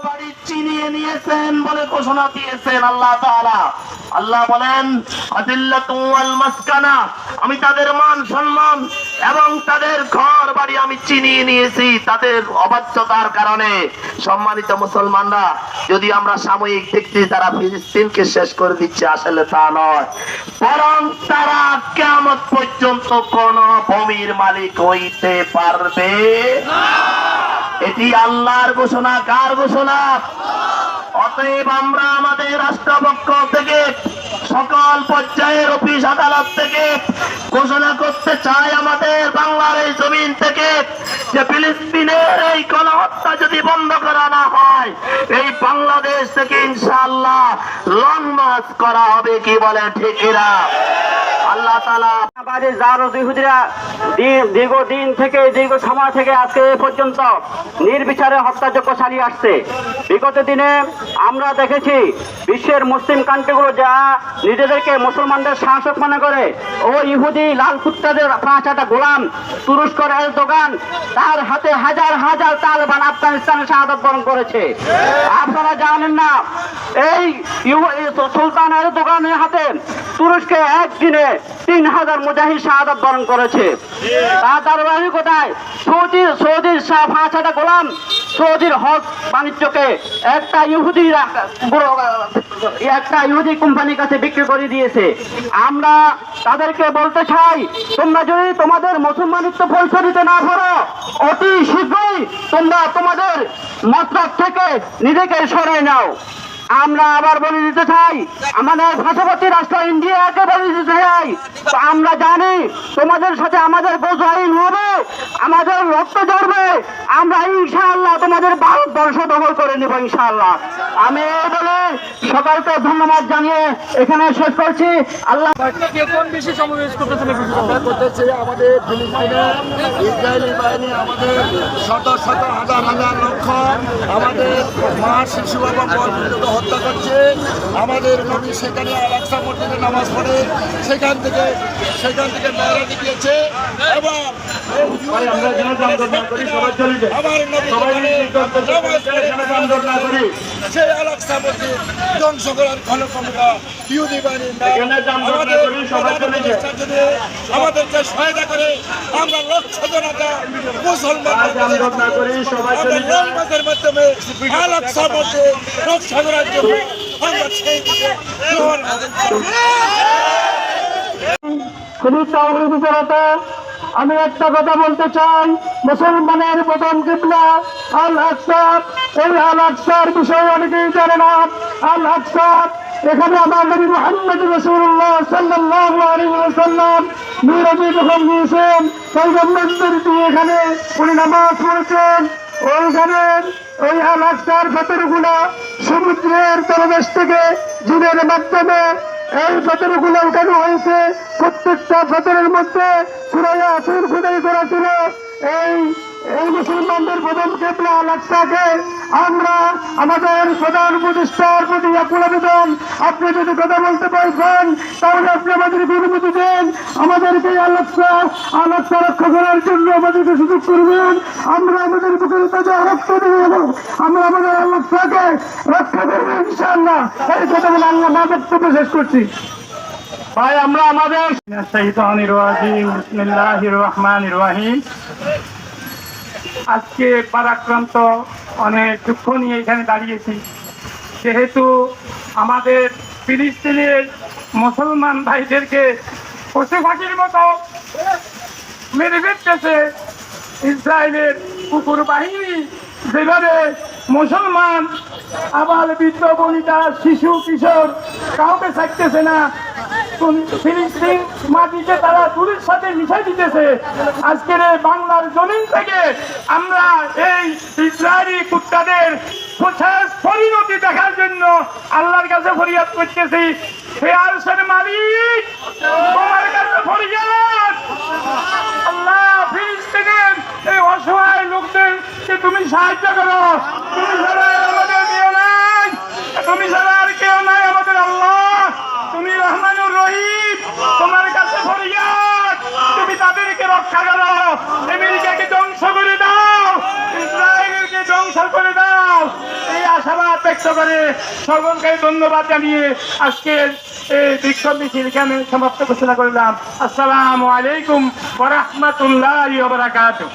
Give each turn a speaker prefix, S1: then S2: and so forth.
S1: বাড়ি চিনিয়ে নিয়েছেন বলে ঘোষণা দিয়েছেন আল্লাহ তাআলা। আল্লাহ বলেন আদিল্লাতু ওয়াল মাসকানা, আমি তাদের মান সম্মান এবং তাদের ঘর বাড়ি আমি চিনিয়ে নিয়েছি তাদের অবাধ্যতার কারণে। সম্মানিত মুসলমানরা, যদি আমরা সাময়িক দেখছি তারা ফিলিস্তিনকে শেষ করে দিচ্ছে, আসলে তা নয়, বরং তারা কিয়ামত পর্যন্ত কোন ভূমির মালিক হইতে পারবে না। এটি আল্লাহর ঘোষণা। কার ঘোষণা? অতএব আমরা আমাদের রাষ্ট্রপক্ষ থেকে সকল পর্যায়ের অফিস আদালত থেকে ঘোষণা করতে চাই, আমাদের বাংলার এই জমিন থেকে, যে ফিলিস্তিনের এই গণহত্যা যদি বন্ধ করা না হয়, এই বাংলাদেশ থেকে ইনশাআল্লাহ লং মার্চ করা হবে। কি বলে ঠিক এরা? আল্লাহ তাআলা
S2: ইহুদিরা দীর্ঘদিন থেকে, দীর্ঘ সময় থেকে আজকে পর্যন্ত নির্বিচারে হত্যাযজ্ঞ চালিয়ে আসছে। বিগত দিনে আমরা দেখেছি বিশ্বের মুসলিম কান্ট্রিগুলো যা নিজেদেরকে মুসলমানদের শাসক মনে করে, ও ইহুদি লাল কুত্তাদের 5-8টা গোলাম তুরস্কর এরদোগান, তার হাতে হাজার হাজার তালেবান আফগানিস্তানে শাহাদাত বরণ করেছে। আপনারা জানেন না, এই সুলতান এরদোগানের হাতে তুরস্কে একদিনে 3000 মুজাহিদ শাহাদাত বরণ করেছে। তার ধারাবাহিকতায় সৌদির 5-6টা গোলাম সৌদির হক বাণিজ্যকে একটা ইহুদি কোম্পানির কাছে বিক্রি করে দিয়েছে। আমরা তাদেরকে বলতে চাই, তোমরা যদি তোমাদের মুসলমানিত্ব পরিচয় দিতে না পারো, অতি শীঘ্রই তোমরা তোমাদের মতলব থেকে নিজেকে সরিয়ে নাও। আমরা আবার বলে দিতে চাই, আমাদের পার্শ্ববর্তী রাষ্ট্র ইন্ডিয়াকে বলে দিতে চাই, আমরা জানি তোমাদের সাথে আমাদের বোঝাইন হবে, আমাদের রক্ত ঝরবে, আমরা ইনশাআল্লাহ তোমাদের ভারতবর্ষ দখল করে নেব ইনশাআল্লাহ। আমি বলে সকালকে ধন্যবাদ জানিয়ে এখানে শেষ করছি। আল্লাহ
S3: কোন বেশি সমাবেশ করতেছে আমাদের ফিলিস্তিনের ইসরায়েলি বাহিনী আমাদের শত শত হাজার হাজার লক্ষ আমাদের মা শিশু এবং বয়োবৃদ্ধ হত্যা করছে। আমাদের নবী সেখানে আল-আকসা মসজিদে নামাজ পড়ে, সেখান থেকে মেহরানি দিয়েছে এবং আমার নবী সেই আল-আকসা মসজিদ ধ্বংস করার ক্ষমতা ইহুদি বাহিনীর। আমাদেরকে সহায়তা করে আমরা লক্ষ জনতা মুসলমানদের মাধ্যমে আল-আকসা মসজিদ রক্ষা করার জন্য আমরা সেই
S2: আমি একটা কথা বলতে চাই, মুসলমানের প্রথম কিবলা আল-আকসা। এই আল-আকসার বিষয়ে অনেকেই জানে না। আল-আকসা, এখানে আমার নবী মুহাম্মদ রাসূলুল্লাহ সাল্লাল্লাহু আলাইহি ওয়াসাল্লাম মিরাজে যখন গিয়েছেন, পয়গম্বরদের দিয়ে এখানে উনি নামাজ পড়েছেন। ওইখানে ওই আল-আকসার পাথরগুলা সমুদ্রের তলদেশ থেকে জিনের মাধ্যমে এই পাথরগুলো উঠানো হয়েছে। প্রত্যেকটা পাথরের মধ্যে সূরা ইয়াসিন খোদাই করা ছিল। এই মুসলমানদের প্রথম কিবলা আল-আকসাকে আমরা আমাদের প্রধান উপদেষ্টার প্রতি আকুল আবেদন, আপনি যদি কথা বলতে পারছেন তাহলে আপনি আমাদেরকে অনুমতি দেন, আমাদেরকে আল-আকসা রক্ষা করার জন্য আমাদেরকে সুযোগ করবেন। আমরা আমাদের বুকের তাজা রক্ত দিয়ে আমরা আমাদের আল-আকসাকে রক্ষা করবো ইনশাআল্লাহ। এই কথা বলে আল্লাহ না বক্তব্য শেষ করছি। ভাই, আমরা আমাদের বিসমিল্লাহির রহমানির রহিম। আজকে পারাক্রান্ত অনেক দুঃখ নিয়ে এখানে দাঁড়িয়েছি, যেহেতু আমাদের ফিলিস্তিনের মুসলমান ভাইদেরকে পশু পাখির মতো মেরে ফেলতেছে ইসরায়েলের কুকুর বাহিনী। যেভাবে মুসলমান আবার বৃদ্ধ বনিতা শিশু কিশোর কাউকে ছাড়তেছে না, ফিলিস্তিন মাটিতে তারা তুলির সাথে মিশাই দিতেছে। আজকের এই বাংলার জমিন থেকে আমরা এই ইসরায়েলি কুত্তাদের পরিণতি দেখার জন্য আল্লাহর কাছে ফরিয়াদ করতেছি। হে আরশের মালিক, তোমার কাছে ফরিয়াদ। আল্লাহ, ফিলিস্তিনের এই অসহায় লোকদেরকে তুমি সাহায্য করো। তুমি ছাড়া আমাদের কেউ নাই, তুমি ছাড়া আর কেউ নাই আমাদের আল্লাহ। তুমি রহমানুর রহিম, তোমার কাছে ফরিয়াদ, তুমি তাদেরকে রক্ষা করো। আমেরিকাকে ধ্বংস করে দাও, ইসরায়েলকে ধ্বংস করে দাও। এই ব্যক্ত করে সকলকে ধন্যবাদ জানিয়ে আজকের এই বিক্ষোভ মিছিল এখানে সমাপ্ত ঘোষণা করলাম। আসসালামু আলাইকুম ওয়া রাহমাতুল্লাহি ওয়া বারাকাতুহু।